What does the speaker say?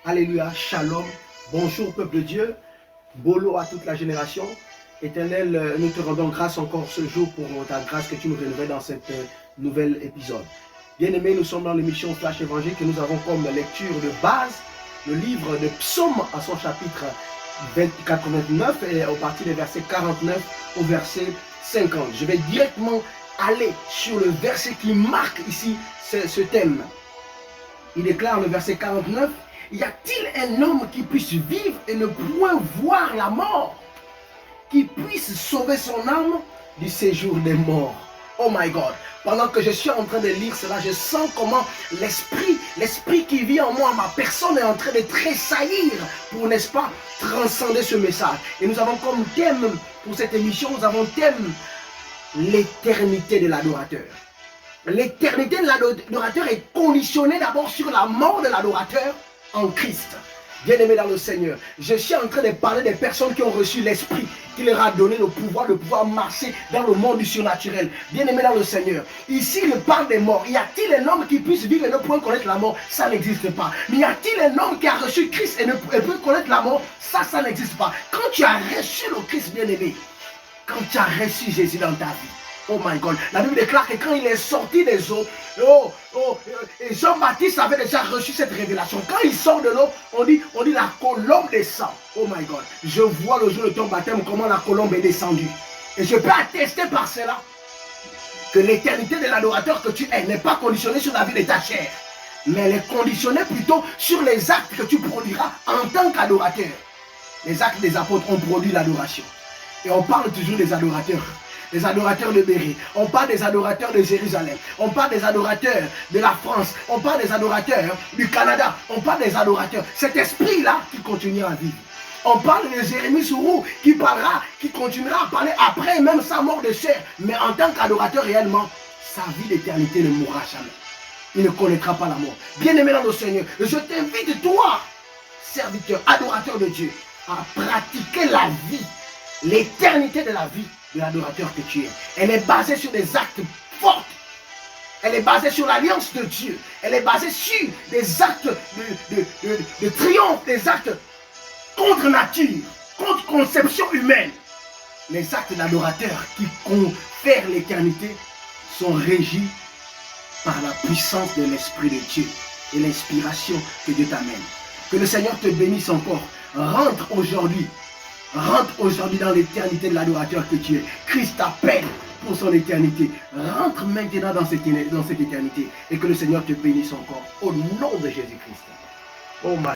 Alléluia, shalom, bonjour peuple de Dieu, bolo à toute la génération. Éternel, nous te rendons grâce encore ce jour pour ta grâce que tu nous rénouvais dans cet nouvel épisode. Bien-aimés, nous sommes dans l'émission Flash Évangile que nous avons comme lecture de base le livre de Psaume à son chapitre 89 et au partir des versets 49 au verset 50. Je vais directement aller sur le verset qui marque ici ce thème. Il déclare le verset 49. Y a-t-il un homme qui puisse vivre et ne point voir la mort, qui puisse sauver son âme du séjour des morts? Oh my God! Pendant que je suis en train de lire cela, je sens comment l'esprit qui vit en moi, ma personne est en train de tressaillir pour, n'est-ce pas, transcender ce message. Et nous avons comme thème pour cette émission, nous avons thème l'éternité de l'adorateur. L'éternité de l'adorateur est conditionnée d'abord sur la mort de l'adorateur en Christ. Bien-aimé dans le Seigneur, je suis en train de parler des personnes qui ont reçu l'Esprit, qui leur a donné le pouvoir de pouvoir marcher dans le monde du surnaturel. Bien-aimé dans le Seigneur, ici il parle des morts. Y a-t-il un homme qui puisse vivre et ne point connaître la mort? Ça n'existe pas. Mais y a-t-il un homme qui a reçu Christ et ne peut connaître la mort? Ça n'existe pas. Quand tu as reçu le Christ, bien-aimé, quand tu as reçu Jésus dans ta vie, oh my God, la Bible déclare que quand il est sorti des eaux, Jean-Baptiste avait déjà reçu cette révélation. Quand il sort de l'eau, on dit la colombe descend. Oh my God, je vois le jour de ton baptême comment la colombe est descendue. Et je peux attester par cela que l'éternité de l'adorateur que tu es n'est pas conditionnée sur la vie de ta chair, mais elle est conditionnée plutôt sur les actes que tu produiras en tant qu'adorateur. Les actes des apôtres ont produit l'adoration. Et on parle toujours des adorateurs. Les adorateurs de Béry, on parle des adorateurs de Jérusalem, on parle des adorateurs de la France, on parle des adorateurs du Canada, on parle des adorateurs. Cet esprit-là qui continue à vivre. On parle de Jérémie Sourou qui parlera, qui continuera à parler après même sa mort de chair. Mais en tant qu'adorateur réellement, sa vie d'éternité ne mourra jamais. Il ne connaîtra pas la mort. Bien-aimé dans le Seigneur, je t'invite toi, serviteur, adorateur de Dieu, à pratiquer la vie, l'éternité de la vie de l'adorateur que tu es. Elle est basée sur des actes forts. Elle est basée sur l'alliance de Dieu. Elle est basée sur des actes de triomphe, des actes contre nature, contre conception humaine. Les actes d'adorateur qui confèrent l'éternité sont régis par la puissance de l'Esprit de Dieu et l'inspiration que Dieu t'amène. Que le Seigneur te bénisse encore. Rentre aujourd'hui dans l'éternité de l'adorateur que tu es. Christ t'appelle pour son éternité. Rentre maintenant dans cette éternité et que le Seigneur te bénisse encore. Au nom de Jésus-Christ. Oh my